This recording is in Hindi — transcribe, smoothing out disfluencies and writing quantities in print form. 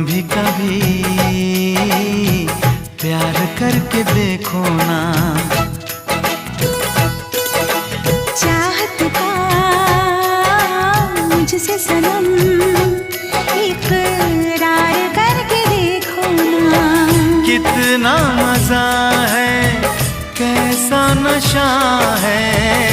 भी कभी प्यार करके देखो ना। चाहत का मुझसे सनम इकरार करके देखो ना। कितना मजा है, कैसा नशा है,